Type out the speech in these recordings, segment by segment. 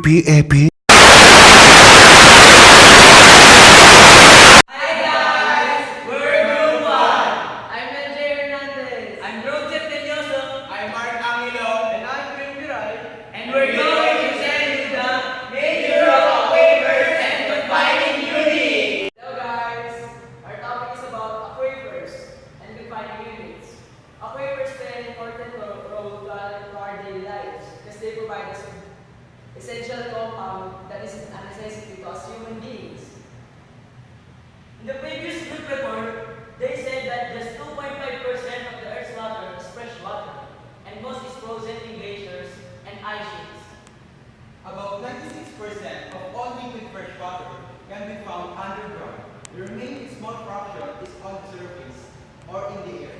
PPAP. Aquifers play an important role to our daily lives because they provide us with essential compound that is a necessity to us human beings. In the previous group report, they said that just 2.5% of the Earth's water is fresh water, and most is frozen in glaciers and ice sheets. About 96% of all liquid fresh water can be found underground. The remaining small fraction is on the surface or in the air.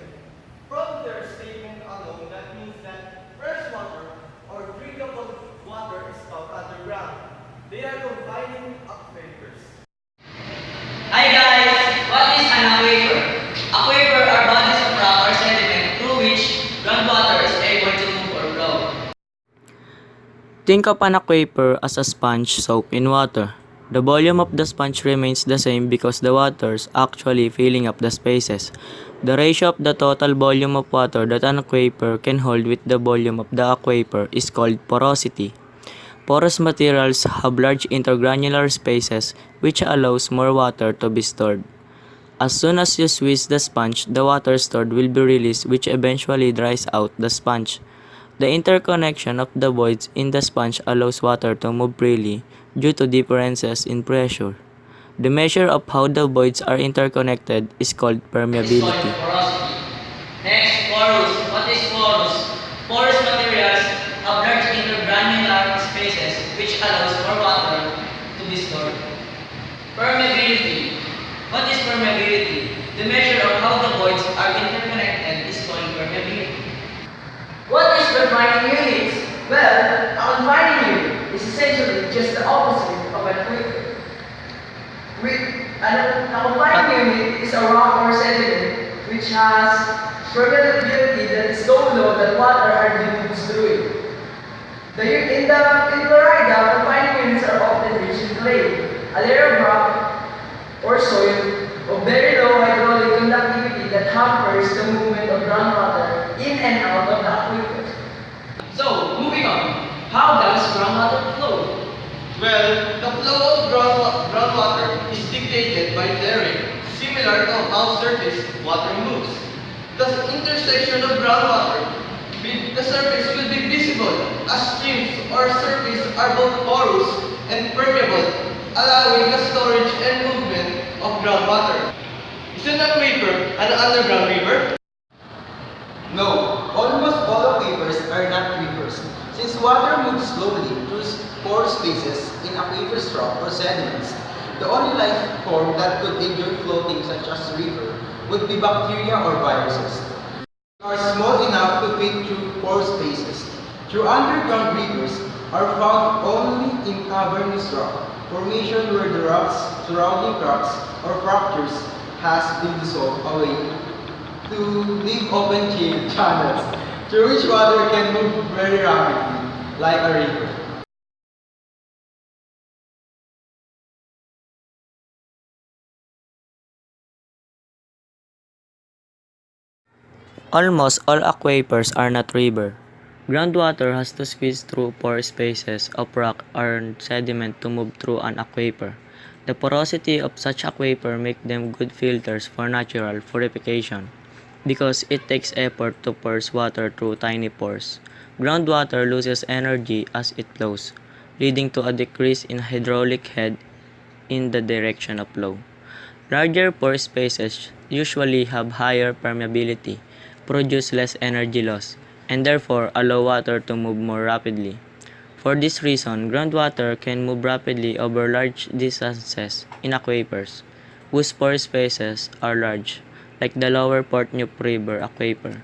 From their statement alone, that means that fresh water or drinkable water is found underground. They are confining aquifers. Hi guys! What is an aquifer? Aquifer are bodies of rock or sediment through which groundwater is able to move or flow. Think of an aquifer as a sponge soaked in water. The volume of the sponge remains the same because the water is actually filling up the spaces. The ratio of the total volume of water that an aquifer can hold with the volume of the aquifer is called porosity. Porous materials have large intergranular spaces which allows more water to be stored. As soon as you squeeze the sponge, the water stored will be released which eventually dries out the sponge. The interconnection of the voids in the sponge allows water to move freely due to differences in pressure. The measure of how the voids are interconnected is called permeability. Porosity. Next, porous. What is porous? Porous materials have large intergranular spaces which allows more water to be stored. Permeability. What is permeability? The measure of how the voids are interconnected is called permeability. What is confining units? Well, a confining unit is essentially just the opposite of an aquifer. A confining unit is a rock or sediment which has permeability that is so low that water hardly moves through it. In Florida, confining units are often rich in clay, a layer of rock or soil of very low hydraulic conductivity that hampers the movement of groundwater in and out of the aquifer. So, moving on, how does groundwater flow? Well, the flow of groundwater is dictated by layering, similar to how surface water moves. The intersection of groundwater with the surface will be visible as streams or surface are both porous and permeable, allowing the storage and movement of groundwater. Is an aquifer an underground river? No, almost all aquifers are not rivers. Since water moves slowly through pore spaces in aquifer's rock or sediments, the only life form that could endure floating such as river would be bacteria or viruses. They are small enough to fit through pore spaces. True underground rivers are found only in cavernous rock formation where the rocks, surrounding cracks or fractures has been dissolved away to leave open channels through which water can move very rapidly, like a river. Almost all aquifers are not river. Groundwater has to squeeze through pore spaces of rock or sediment to move through an aquifer. The porosity of such aquifer make them good filters for natural purification because it takes effort to force water through tiny pores. Groundwater loses energy as it flows, leading to a decrease in hydraulic head in the direction of flow. Larger pore spaces usually have higher permeability, produce less energy loss, and therefore allow water to move more rapidly. For this reason, groundwater can move rapidly over large distances in aquifers, whose pore spaces are large, like the lower Port Neuf River aquifer,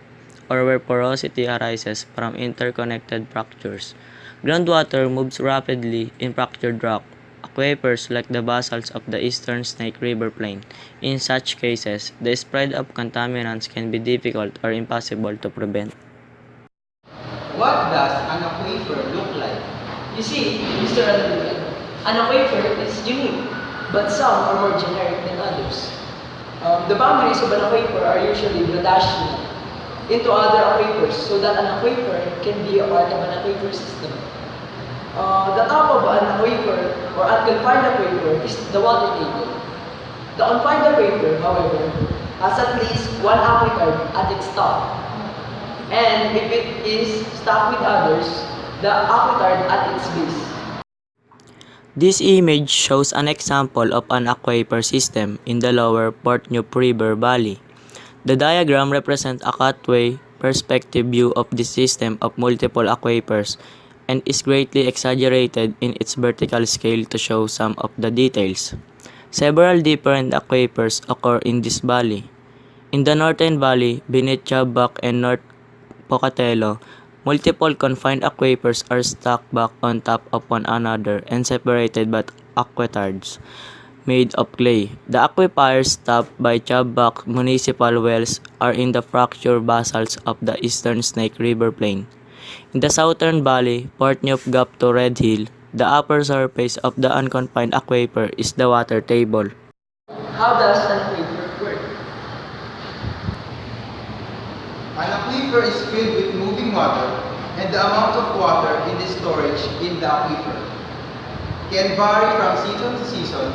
or where porosity arises from interconnected fractures. Groundwater moves rapidly in fractured rock, aquifers like the basalts of the eastern Snake River Plain. In such cases, the spread of contaminants can be difficult or impossible to prevent. What does an aquifer look like? You see, Mr. Alvin, an aquifer is unique, but some are more generic than others. The boundaries of an aquifer are usually gradational into other aquifers so that an aquifer can be a part of an aquifer system. The top of an aquifer or unconfined aquifer is the water table. The confined aquifer, however, has at least one aquifer at its top. And if it is stuck with others, the aquifer at its base. This image shows an example of an aquifer system in the lower Portneuf River Valley. The diagram represents a cutaway perspective view of the system of multiple aquifers and is greatly exaggerated in its vertical scale to show some of the details. Several different aquifers occur in this valley. In the northern valley, beneath Chabak and North Pocatello, multiple confined aquifers are stacked back on top of one another and separated by aquetards made of clay. The aquifers tapped by Chabak municipal wells are in the fractured basalts of the eastern Snake River Plain. In the southern valley, Portneuf Gap to Red Hill, the upper surface of the unconfined aquifer is the water table. How does an aquifer work? An aquifer is filled with moving water, and the amount of water in the storage in the aquifer can vary from season to season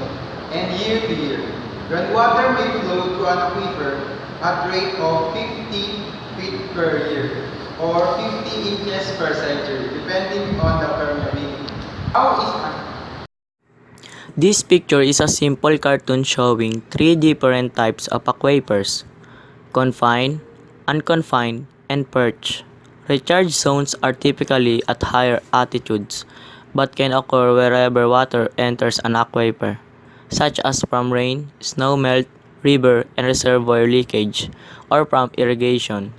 and year to year. Groundwater may flow to an aquifer at rate of 50 feet per year or 50 inches per century, depending on the permeability. How is an This picture is a simple cartoon showing three different types of aquifers: confined, unconfined, and perch. Recharge zones are typically at higher altitudes, but can occur wherever water enters an aquifer, such as from rain, snow melt, river and reservoir leakage, or from irrigation.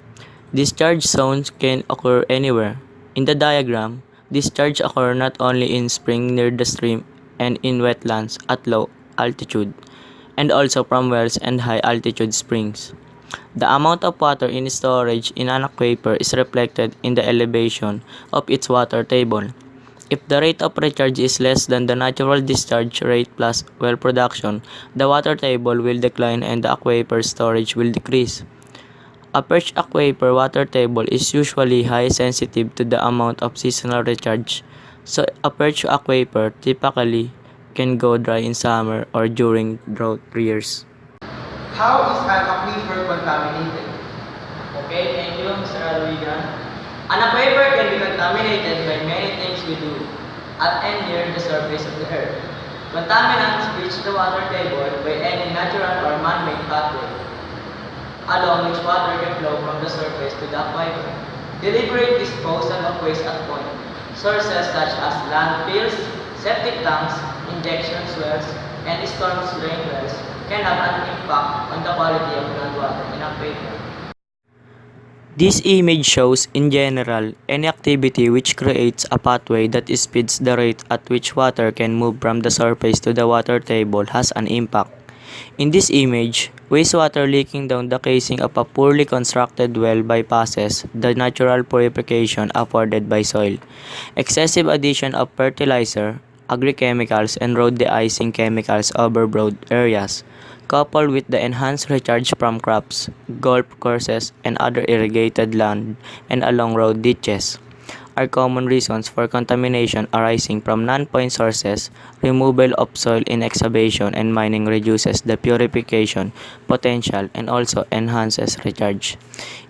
Discharge zones can occur anywhere. In the diagram, discharge occur not only in spring near the stream and in wetlands at low altitude, and also from wells and high altitude springs. The amount of water in storage in an aquifer is reflected in the elevation of its water table. If the rate of recharge is less than the natural discharge rate plus well production, the water table will decline and the aquifer storage will decrease. A perched aquifer water table is usually high sensitive to the amount of seasonal recharge, so a perched aquifer typically can go dry in summer or during drought years. How is an aquifer contaminated? Okay, thank you, Mr. Alwigan. An aquifer can be contaminated by many things we do at and near the surface of the earth. Contaminants reach the water table by any natural or man-made pathway, along which water can flow from the surface to the aquifer. Deliberate disposal of waste at point. Sources such as landfills, septic tanks, injection wells, and storm drain wells can have an impact on the quality of groundwater in aquifer. This image shows, in general, any activity which creates a pathway that speeds the rate at which water can move from the surface to the water table has an impact. In this image, wastewater leaking down the casing of a poorly constructed well bypasses the natural purification afforded by soil. Excessive addition of fertilizer, agri-chemicals, and road de-icing chemicals over broad areas, coupled with the enhanced recharge from crops, golf courses, and other irrigated land and along road ditches, are common reasons for contamination arising from non-point sources. Removal of soil in excavation and mining reduces the purification potential and also enhances recharge.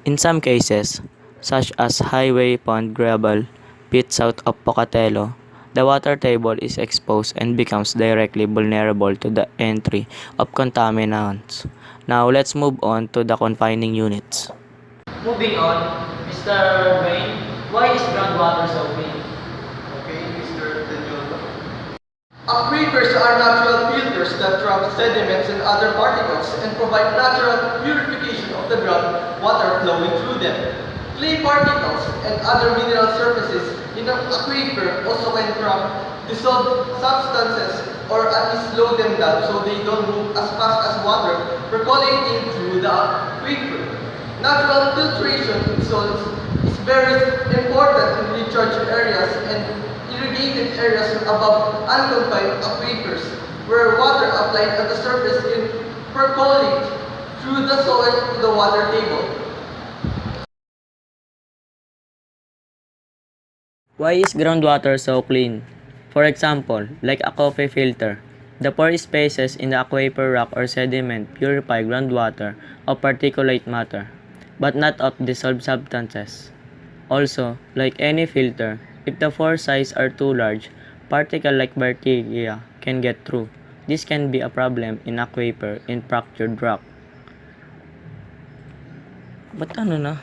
In some cases, such as Highway Pond Gravel Pit south of Pocatello, the water table is exposed and becomes directly vulnerable to the entry of contaminants. Now let's move on to the confining units. Moving on, Mr. Wayne, why is groundwater so clean? Okay, Mr. Daniel. Aquifers are natural filters that trap sediments and other particles and provide natural purification of the groundwater flowing through them. Clay particles and other mineral surfaces in an aquifer also can trap dissolved substances or at least slow them down so they don't move as fast as water percolating through the aquifer. Natural filtration in soils is very important areas above unconfined aquifers, where water applied at the surface can percolate through the soil to the water table. Why is groundwater so clean? For example, like a coffee filter, the pore spaces in the aquifer rock or sediment purify groundwater of particulate matter, but not of dissolved substances. Also, like any filter, if the pore size are too large, particles like bacteria can get through. This can be a problem in aquifer in fractured rock. Ba't ano na?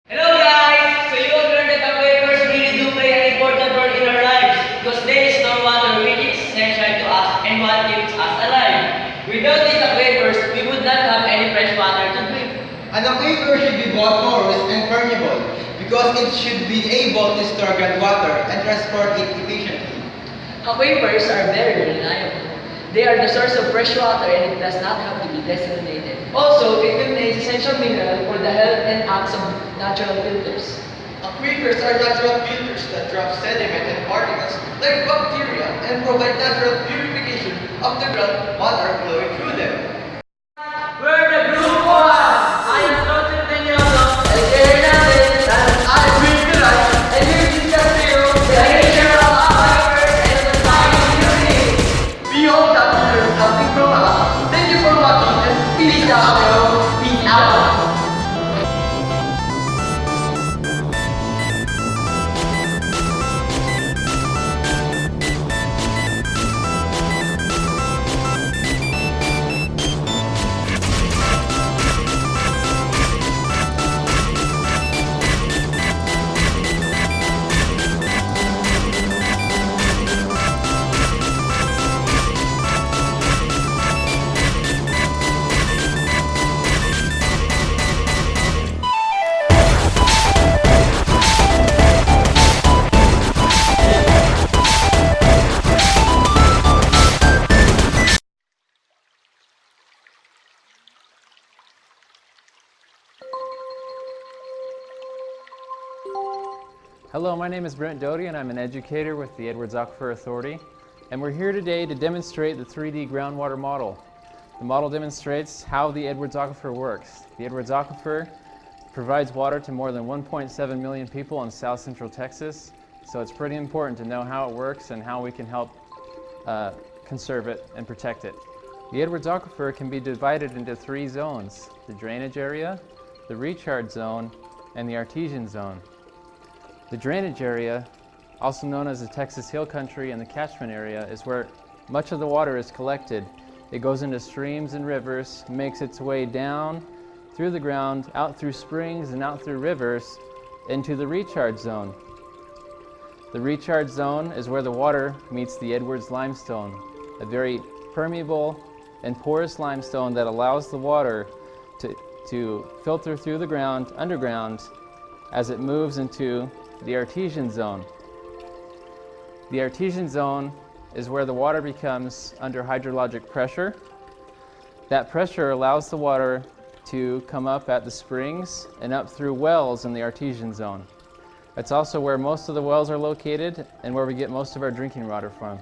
Hello guys! So you have learned that aquifers really do play an important role in our lives because they store water which is essential to us and what keeps us alive. Without these aquifers, we would not have any fresh water to drink. An aquifer should be both porous and permeable because it should be able to store groundwater and transport it efficiently. Aquifers are very reliable. They are the source of fresh water and it does not have to be desalinated. Also, it contains essential mineral for the health and acts of natural filters. Aquifers are natural filters that trap sediment and particles like bacteria and provide natural purification of the groundwater flowing through them. We're the Group 1! I am Dr. Tenyoso, and here natin, and I'm Nicolai, and we discuss to you the nature of aquifers and confining units. We hope that you learned something from us. Thank you for watching and peace out. Peace out! Hello, my name is Brent Doty and I'm an educator with the Edwards Aquifer Authority, and we're here today to demonstrate the 3D groundwater model. The model demonstrates how the Edwards Aquifer works. The Edwards Aquifer provides water to more than 1.7 million people in South Central Texas, so it's pretty important to know how it works and how we can help conserve it and protect it. The Edwards Aquifer can be divided into 3 zones: the drainage area, the recharge zone, and the artesian zone. The drainage area, also known as the Texas Hill Country and the catchment area, is where much of the water is collected. It goes into streams and rivers, makes its way down through the ground, out through springs and out through rivers, into the recharge zone. The recharge zone is where the water meets the Edwards limestone, a very permeable and porous limestone that allows the water to filter through the ground, underground, as it moves into the artesian zone. The artesian zone is where the water becomes under hydrologic pressure. That pressure allows the water to come up at the springs and up through wells in the artesian zone. That's also where most of the wells are located and where we get most of our drinking water from.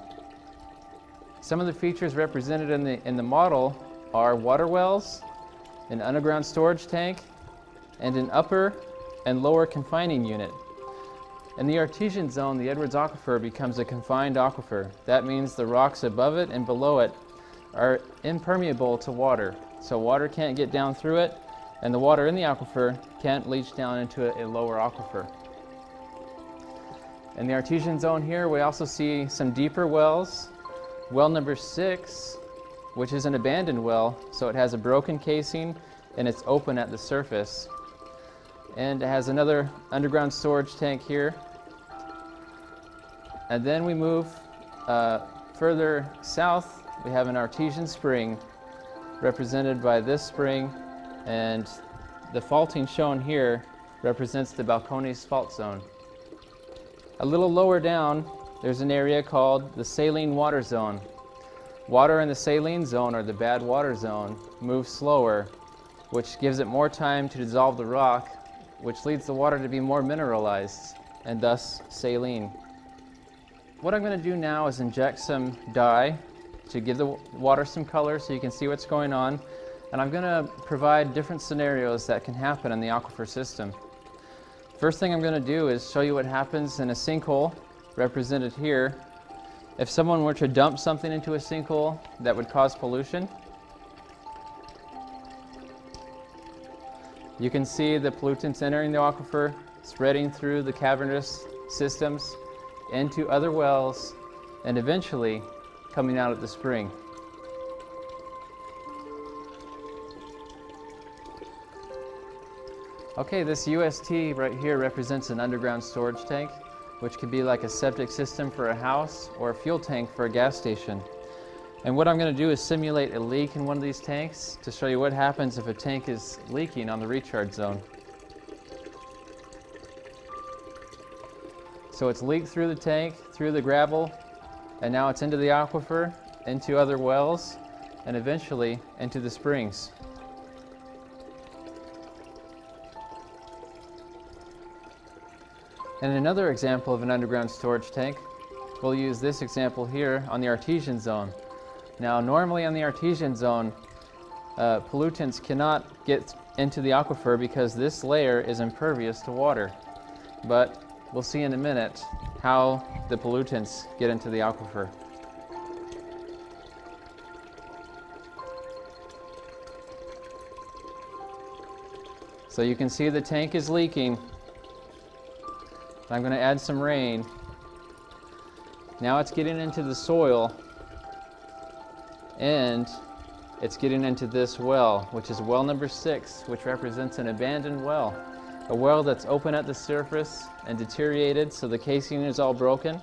Some of the features represented in the model are water wells, an underground storage tank, and an upper and lower confining unit. In the artesian zone, the Edwards Aquifer becomes a confined aquifer. That means the rocks above it and below it are impermeable to water. So water can't get down through it, and the water in the aquifer can't leach down into a lower aquifer. In the artesian zone here, we also see some deeper wells. Well number 6, which is an abandoned well, so it has a broken casing and it's open at the surface. And it has another underground storage tank here. And then we move further south. We have an artesian spring represented by this spring, and the faulting shown here represents the Balcones fault zone. A little lower down, there's an area called the saline water zone. Water in the saline zone, or the bad water zone, moves slower, which gives it more time to dissolve the rock, which leads the water to be more mineralized, and thus saline. What I'm going to do now is inject some dye to give the water some color so you can see what's going on, and I'm going to provide different scenarios that can happen in the aquifer system. First thing I'm going to do is show you what happens in a sinkhole, represented here. If someone were to dump something into a sinkhole that would cause pollution, you can see the pollutants entering the aquifer, spreading through the cavernous systems into other wells, and eventually coming out at the spring. Okay, this UST right here represents an underground storage tank, which could be like a septic system for a house or a fuel tank for a gas station. And what I'm going to do is simulate a leak in one of these tanks to show you what happens if a tank is leaking on the recharge zone. So it's leaked through the tank, through the gravel, and now it's into the aquifer, into other wells, and eventually into the springs. And another example of an underground storage tank, we'll use this example here on the artesian zone. Now, normally on the artesian zone, pollutants cannot get into the aquifer because this layer is impervious to water. But we'll see in a minute how the pollutants get into the aquifer. So you can see the tank is leaking. I'm going to add some rain. Now it's getting into the soil, and it's getting into this well, which is well number 6, which represents an abandoned well. A well that's open at the surface and deteriorated, so the casing is all broken.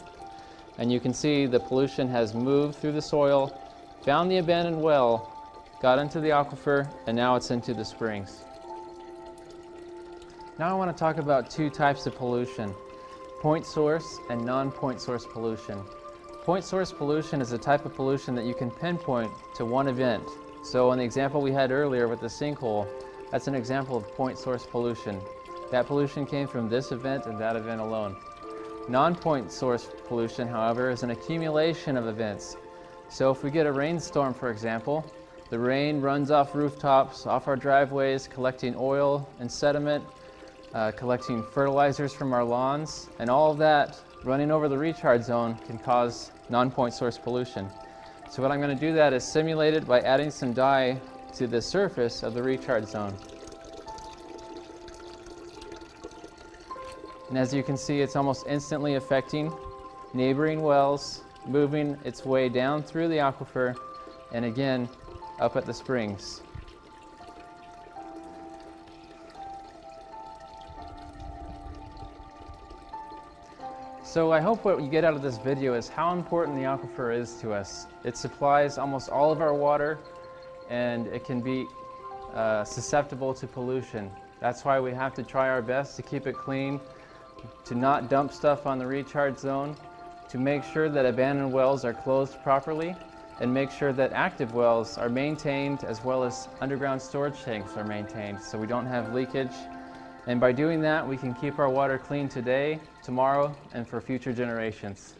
And you can see the pollution has moved through the soil, found the abandoned well, got into the aquifer, and now it's into the springs. Now I want to talk about two types of pollution: point source and non-point source pollution. Point source pollution is a type of pollution that you can pinpoint to one event. So in the example we had earlier with the sinkhole, that's an example of point source pollution. That pollution came from this event and that event alone. Non-point source pollution, however, is an accumulation of events. So if we get a rainstorm, for example, the rain runs off rooftops, off our driveways, collecting oil and sediment, collecting fertilizers from our lawns, and all of that running over the recharge zone can cause non-point source pollution. So what I'm going to do that is simulate it by adding some dye to the surface of the recharge zone. And as you can see, it's almost instantly affecting neighboring wells, moving its way down through the aquifer, and again up at the springs. So I hope what you get out of this video is how important the aquifer is to us. It supplies almost all of our water, and it can be susceptible to pollution. That's why we have to try our best to keep it clean, to not dump stuff on the recharge zone, to make sure that abandoned wells are closed properly, and make sure that active wells are maintained, as well as underground storage tanks are maintained, so we don't have leakage. And by doing that, we can keep our water clean today, tomorrow, and for future generations.